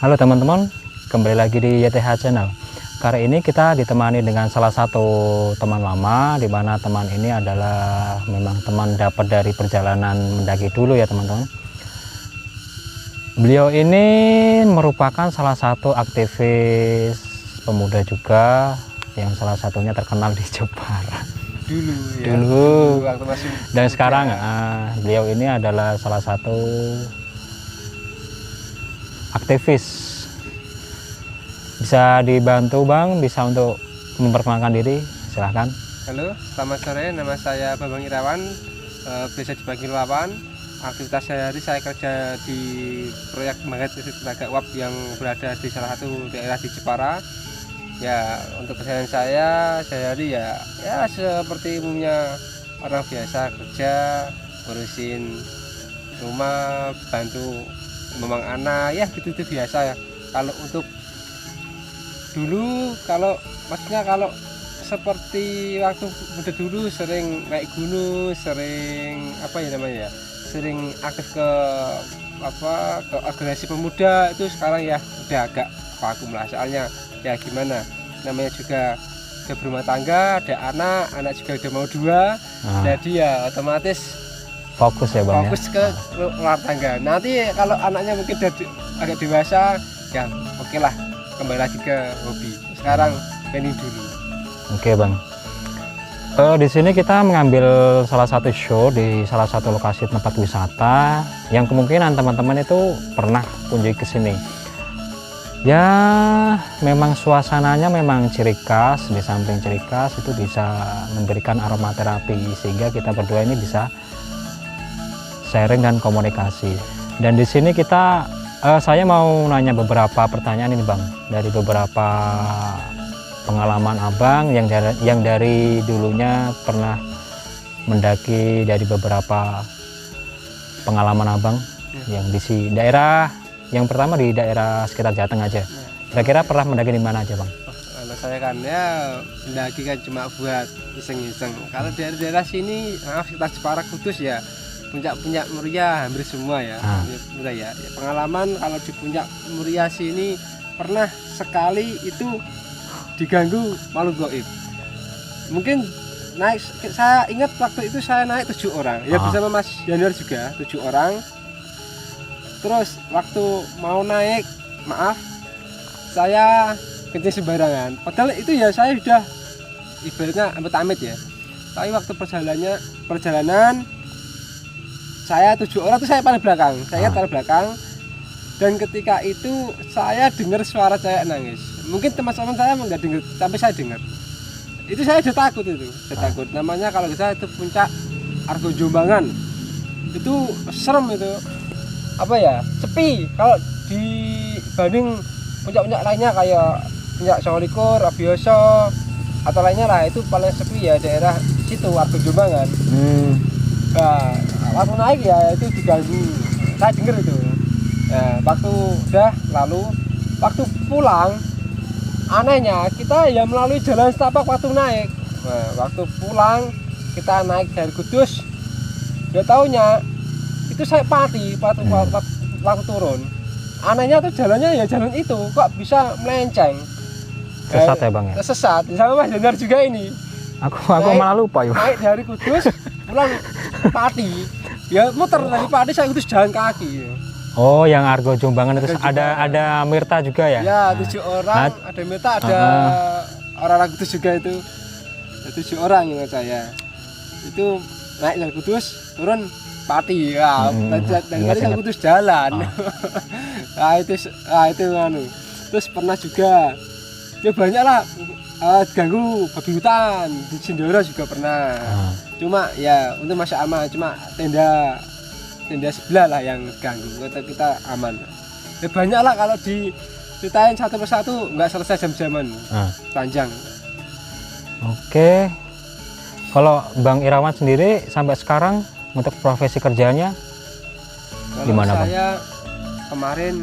Halo teman-teman, kembali lagi di YTH Channel. Kali ini kita ditemani dengan salah satu teman lama, di mana teman ini adalah memang teman dapat dari perjalanan mendaki dulu ya teman-teman. Beliau ini merupakan salah satu aktivis pemuda juga, yang salah satunya terkenal di Jepara. Dulu waktu masih dan sekarang beliau ini adalah salah satu aktivis. Bisa dibantu Bang, bisa untuk memperkenalkan diri, silahkan. Halo, selamat sore, nama saya Bambang Irawan, biasa dipanggil Wawan. Aktivitas sehari saya kerja di proyek pembangkit listrik tenaga uap yang berada di salah satu daerah di Jepara. Ya, untuk keseharian saya sehari ya seperti umumnya orang biasa, kerja, ngurusin rumah, bantu memang anak, ya gitu-gitu biasa ya. Kalau untuk dulu, kalau seperti waktu muda dulu sering naik gunung, sering sering aktif ke organisasi pemuda. Itu sekarang ya udah agak vakum lah, soalnya ya gimana, namanya juga udah berumah tangga, ada anak juga udah mau 2, jadi ya otomatis Fokus ya Bang, fokus ke rumah tangga. Nanti kalau anaknya mungkin udah agak dewasa, ya oke lah, kembali lagi ke hobi. Sekarang planning dulu. Oke Bang. Di sini kita mengambil salah satu show di salah satu lokasi tempat wisata yang kemungkinan teman-teman itu pernah kunjungi ke sini. Ya, memang suasananya memang ciri khas. Di samping ciri khas itu bisa memberikan aromaterapi, sehingga kita berdua ini bisa sharing dan komunikasi. Dan di sini saya mau nanya beberapa pertanyaan ini Bang, dari beberapa pengalaman Abang yang dari dulunya pernah mendaki, dari beberapa pengalaman Abang yang di daerah. Yang pertama di daerah sekitar Jateng aja. Kira-kira pernah mendaki di mana aja Bang? Kalau saya kan ya mendaki kan cuma buat iseng-iseng. Kalau dari daerah sini, sekitar Jepara, Kudus ya, Puncak Muria hampir semua ya. Ya. Pengalaman kalau di Puncak Muria sini pernah sekali itu diganggu makhluk gaib. Mungkin naik, saya ingat waktu itu saya naik 7 orang. Ya bersama Mas Januar juga 7 orang. Terus waktu mau naik, maaf, saya kencing sembarangan. Padahal itu ya saya sudah ibaratnya amit-amit ya. Tapi waktu perjalanan saya 7 orang itu saya paling belakang. Saya paling belakang. Dan ketika itu saya dengar suara cewek nangis. Mungkin teman-teman saya enggak dengar, tapi saya dengar. Itu saya udah takut itu. Takut. Namanya kalau saya itu Puncak Argo Jombangan. Itu serem itu. Sepi. Kalau dibanding puncak-puncak lainnya kayak Puncak Songo Rabioso atau lainnya lah, itu paling sepi ya daerah situ Argo Jombangan. Nah, waktu naik ya itu diganggu, saya denger itu. Nah, waktu udah lalu, waktu pulang anehnya kita ya melalui jalan setapak waktu naik. Nah, waktu pulang kita naik dari Kudus, gak taunya itu saya pati waktu turun. Anehnya tuh jalannya ya jalan itu kok bisa melenceng. Sesat ya Bang ya? Sesat, sama Mas Januar juga ini. Aku malah lupa yuk. Naik dari Kudus pulang Pati. Ya muter dari Pati saya Kudus jalan kaki. Oh, yang Argo Jombangan itu ada Mirta juga ya? Ya, 7 orang, ada Mirta, ada orang-orang Kudus juga itu. 7 orang yang saya. Itu naik dari Kudus, turun Pati ya. Dan tadi saya Kudus jalan. Nah, itu Terus pernah juga ya banyak lah ganggu babi hutan di Sindoro juga pernah. Cuma ya untuk masih aman, cuma tenda sebelah lah yang ganggu, kita aman. Ya banyak lah, kalau diceritain satu persatu nggak selesai jam-jaman panjang. Oke, kalau Bang Irawan sendiri sampai sekarang untuk profesi kerjanya gimana Bang? Saya kemarin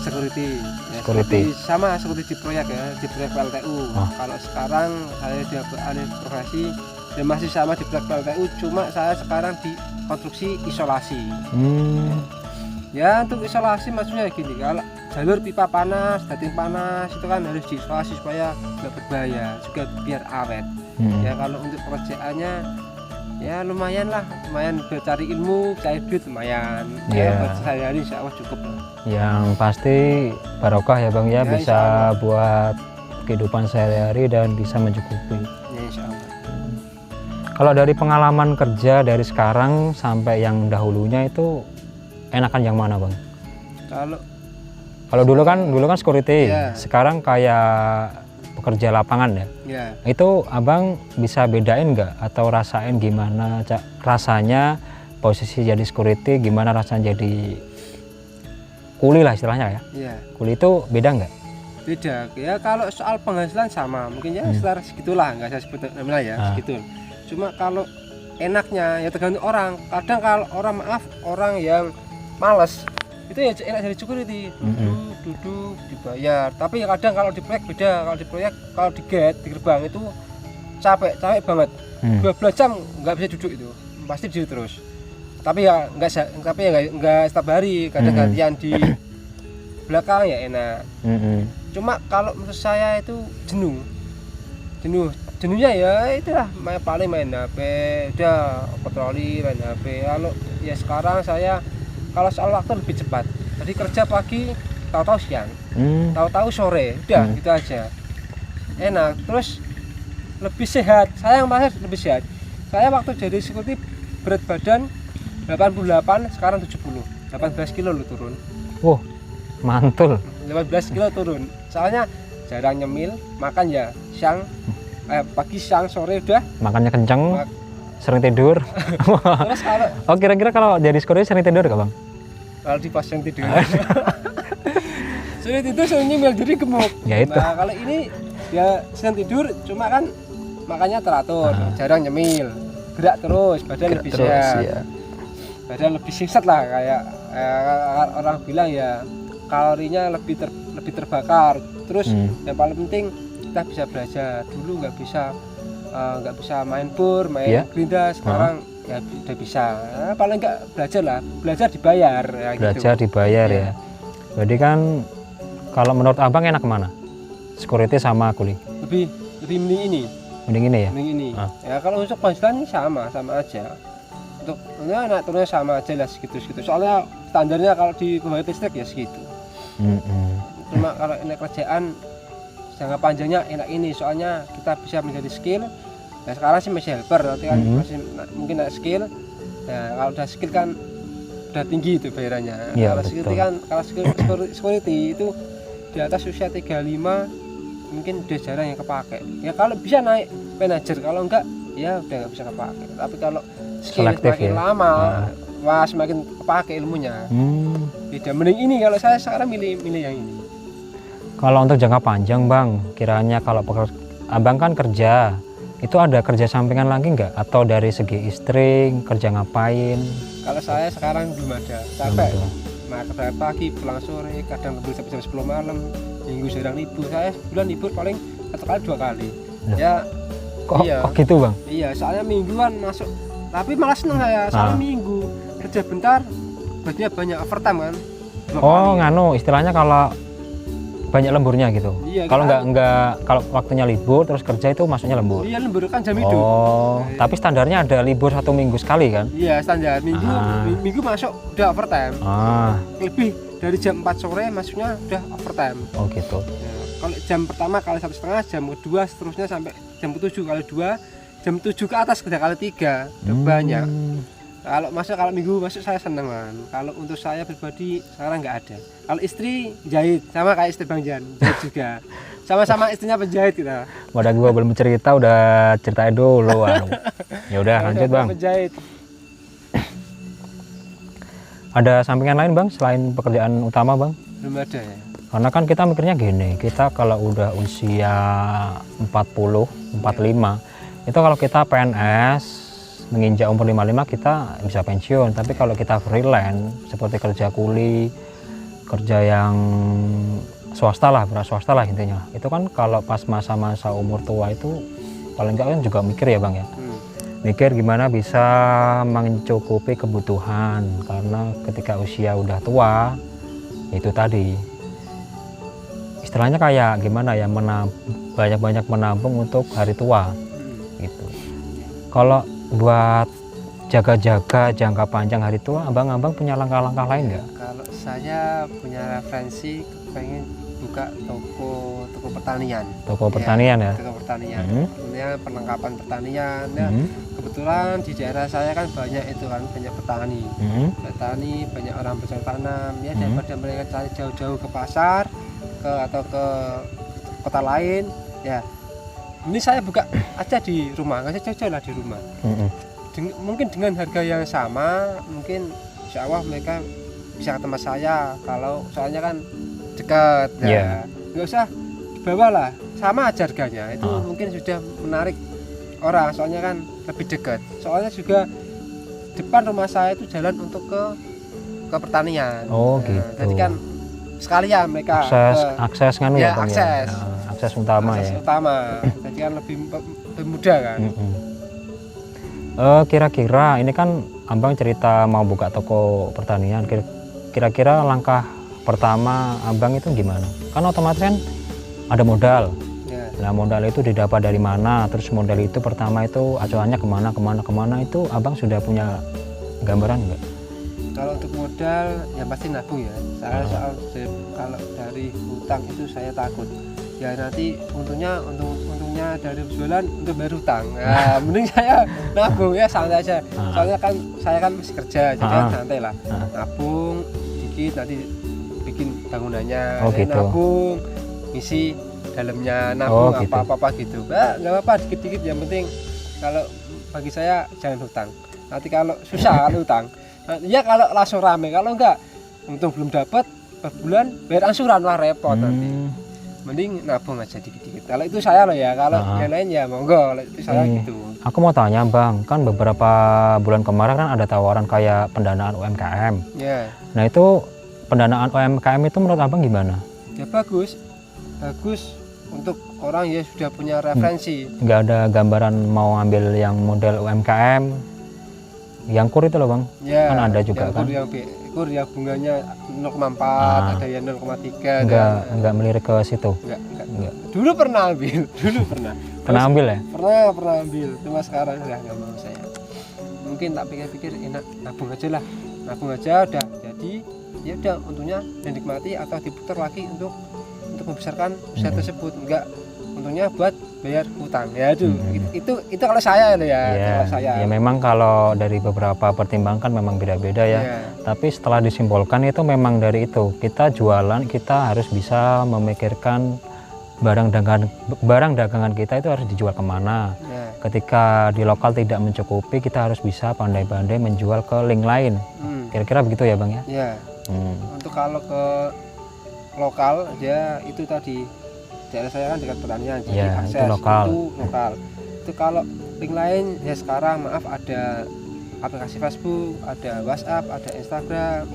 security. Sama seperti di proyek ya, di proyek PLTU. Kalau sekarang saya sudah beralih profesi dan masih sama di proyek PLTU, cuma saya sekarang di konstruksi isolasi. Ya untuk isolasi maksudnya gini, jalur pipa panas, dating panas itu kan harus diisolasi supaya nggak berbahaya, juga biar awet. Ya kalau untuk pekerjaannya ya lumayan buat cari ilmu, cari duit lumayan. Ya buat sehari-hari insya Allah cukup lah. Yang pasti barokah ya Bang ya, bisa buat kehidupan sehari-hari dan bisa mencukupi. Ya insya Allah. Kalau dari pengalaman kerja dari sekarang sampai yang dahulunya itu enakan yang mana Bang? Kalau dulu kan security, sekarang kayak pekerja lapangan ya. Itu Abang bisa bedain nggak atau rasain gimana rasanya posisi jadi security, gimana rasanya jadi kuli lah istilahnya ya? Kuli itu beda nggak? Beda ya, kalau soal penghasilan sama mungkin ya sekitar segitulah, nggak saya sebut namanya ya segitu. Cuma kalau enaknya ya tergantung orang. Kadang kalau orang yang malas itu ya enak dari security, duduk dibayar. Tapi kadang kalau di proyek beda. Kalau di proyek, kalau di gate di gerbang itu capek banget. 12 jam nggak bisa duduk itu, pasti duduk terus. Tapi ya nggak setiap hari, kadang gantian di belakang ya enak. Cuma kalau menurut saya itu jenuhnya ya itulah paling main HP, udah patroli main HP. Kalau ya sekarang saya kalau soal waktu lebih cepat, jadi kerja pagi tahu-tahu siang, tahu-tahu sore, udah gitu aja, enak. Terus lebih sehat, saya yang merasa lebih sehat. Saya waktu jadi security berat badan 88, sekarang 70, 18 kilo lu turun. Wow, mantul. 18 kilo turun, soalnya jarang nyemil, makan ya siang, pagi siang sore udah. Makannya kenceng, sering tidur. Terus kalau kira-kira kalau jadi security sering tidur gak Bang? Kalau di pas yang tidur. Sering tidur, sering nyemil, jadi gemuk. Ya itu. Nah kalau ini ya sering tidur, cuma kan makannya teratur, jarang nyemil, gerak terus, badan lebih sehat. Ya. Badan lebih singset lah, kayak orang bilang ya kalorinya lebih terbakar. Terus yang paling penting kita bisa belajar. Dulu nggak bisa main pur, main gerinda, sekarang ya udah bisa. Nah, paling nggak belajar dibayar ya. Belajar gitu. Dibayar ya. Jadi kan kalau menurut Abang enak mana? Security sama kuli? Lebih mending ini. Mending ini. Ya kalau untuk penghasilan sama aja. Untuk anak turunnya sama aja lah segitu. Soalnya standarnya kalau di pembangkit listrik ya segitu. Cuma kalau ini kerjaan jangka panjangnya enak ini, soalnya kita bisa menjadi skill. Nah sekarang sih masih helper, nanti kan masih mungkin naik skill. Nah kalau udah skill kan udah tinggi itu bayarannya. Ya, kalau security kan, kalau security itu di atas usia 35 mungkin udah jarang yang kepake. Ya kalau bisa naik manajer, kalau enggak ya udah nggak bisa kepake. Tapi kalau skill semakin lama, semakin kepake ilmunya. Beda, mending ini. Kalau saya sekarang milih yang ini. Kalau untuk jangka panjang Bang, kiranya kalau Abang kan kerja, itu ada kerja sampingan lagi nggak? Atau dari segi istri, kerja ngapain? Kalau saya sekarang belum ada, capek. Kerja pagi, pulang sore, kadang lembur sampai jam 10 malam, minggu jarang libur. Saya sebulan libur paling 1 kali 2 kali. Ya, kok gitu Bang? Iya, soalnya mingguan masuk. Tapi malah seneng saya, soalnya minggu kerja bentar, berarti banyak overtime kan. Nganu, istilahnya kalau banyak lemburnya gitu. Iya, kalau nggak kalau waktunya libur terus kerja itu maksudnya lembur. Iya, lembur kan jam itu. Tapi standarnya ada libur 1 minggu sekali kan? Iya, standar minggu masuk udah overtime. Lebih dari jam 4 sore masuknya udah overtime. Oh gitu. Ya, kalau jam pertama kali 1,5, jam kedua seterusnya sampai jam 7 kali 2, jam 7 ke atas udah kali 3, udah banyak. Kalau minggu masuk saya seneng kan. Kalau untuk saya pribadi sekarang nggak ada. Kalau istri jahit, sama kayak istri Bang Jan, jahit juga. Sama-sama istrinya penjahit kita. Wadah gua belum cerita udah ceritain dulu. Ya udah lanjut Bang. Penjahit. Ada sampingan lain Bang selain pekerjaan utama Bang? Belum ada ya. Karena kan kita mikirnya gini, kita kalau udah usia 40, 45, itu kalau kita PNS menginjak umur 55 kita bisa pensiun. Tapi kalau kita freelance seperti kerja kuli, kerja yang swasta lah, beras swasta lah intinya, itu kan kalau pas masa-masa umur tua itu paling enggak kan juga mikir ya Bang ya, mikir gimana bisa mencukupi kebutuhan. Karena ketika usia udah tua itu tadi istilahnya kayak gimana ya, banyak-banyak menampung untuk hari tua gitu. Kalau buat jaga-jaga jangka panjang hari tua, abang-abang punya langkah-langkah lain nggak? Kalau saya punya referensi pengen buka toko pertanian. Toko pertanian ya? Toko pertanian. Kemudian perlengkapan pertanian. Ya, kebetulan di daerah saya kan banyak itu kan, banyak petani. Petani, banyak orang bercocok tanam. Ya daripada mereka cari jauh-jauh ke pasar, atau ke kota lain, ya ini saya buka aja di rumah, nggak jauh-jauh lah di rumah. Mungkin dengan harga yang sama, mungkin insya Allah mereka bisa ke tempat saya. Kalau soalnya kan dekat, ya nggak usah bawalah, sama aja harganya. Itu mungkin sudah menarik orang, soalnya kan lebih dekat. Soalnya juga depan rumah saya itu jalan untuk ke pertanian. Gitu. Jadi kan sekalian mereka akses kan ya, akses utama ya. Utama. Jadi kan lebih mudah kan. Kira-kira ini kan abang cerita mau buka toko pertanian, kira-kira langkah pertama abang itu gimana? Kan otomatis kan ada modal. Nah modal itu didapat dari mana? Terus modal itu pertama itu acuannya kemana itu abang sudah punya gambaran nggak? Kalau untuk modal ya pasti nabung ya. Soal kalau dari hutang itu saya takut. Ya nanti untungnya dari jualan untuk bayar hutang. Nah, mending saya nabung ya, santai aja. Soalnya kan saya kan masih kerja, jadi santai lah. Nabung dikit, nanti bikin bangunannya. Gitu. Nabung, ngisi dalamnya, nabung gitu. apa-apa gitu. Nah, nggak apa-apa dikit-dikit, yang penting kalau bagi saya jangan hutang. Nanti kalau susah kalau hutang, ya kalau langsung rame, kalau enggak untung belum dapat per bulan bayar angsuran, wah repot nanti. Mending nabung aja dikit-dikit. Kalau itu saya loh ya, kalau yang lain ya monggo. Kalau itu saya gitu. Aku mau tanya bang, kan beberapa bulan kemarin kan ada tawaran kayak pendanaan UMKM. Nah itu pendanaan UMKM itu menurut abang gimana? Ya bagus untuk orang yang sudah punya referensi. Nggak ada gambaran mau ambil yang model UMKM, yang kur itu loh bang? Kan ada juga kan? Kur yang bunganya 0,4, ada yang 0,3. Enggak melirik ke situ? Enggak. Dulu pernah ambil, Pernah ambil ya? Pernah ambil, cuma sekarang udah nggak mau saya. Mungkin tak pikir-pikir enak, nabung aja udah jadi, ya udah untungnya dinikmati atau diputar lagi untuk membesarkan usaha tersebut. Enggak, untungnya buat bayar hutang ya. Itu kalau saya loh ya. Kalau saya ya memang kalau dari beberapa pertimbangan memang beda-beda ya. Tapi setelah disimpulkan itu memang dari itu kita jualan, kita harus bisa memikirkan barang dagangan kita itu harus dijual kemana. Ketika di lokal tidak mencukupi, kita harus bisa pandai-pandai menjual ke link lain. Kira-kira begitu ya bang ya? Untuk kalau ke lokal ya itu tadi, daerah saya kan dekat pertanian, jadi akses itu lokal. Itu kalau link lain ya sekarang maaf ada aplikasi Facebook, ada WhatsApp, ada Instagram.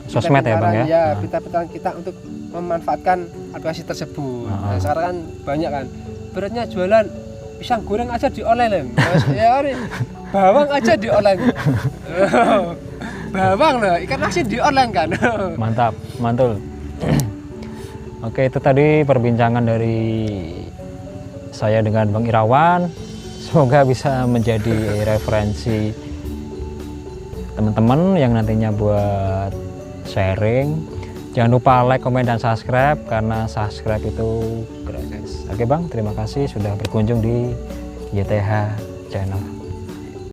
Sosmed ya bang ya. Ya pita-pitaan kita untuk memanfaatkan aplikasi tersebut. Nah, sekarang kan banyak kan. Beratnya jualan pisang goreng aja di online ya. Bawang aja di online. Bawang loh, ikan asin di online kan. Mantap, mantul. Oke, itu tadi perbincangan dari saya dengan Bang Irawan. Semoga bisa menjadi referensi teman-teman yang nantinya buat sharing. Jangan lupa like, komen, dan subscribe karena subscribe itu gratis. Oke Bang, terima kasih sudah berkunjung di YTH Channel.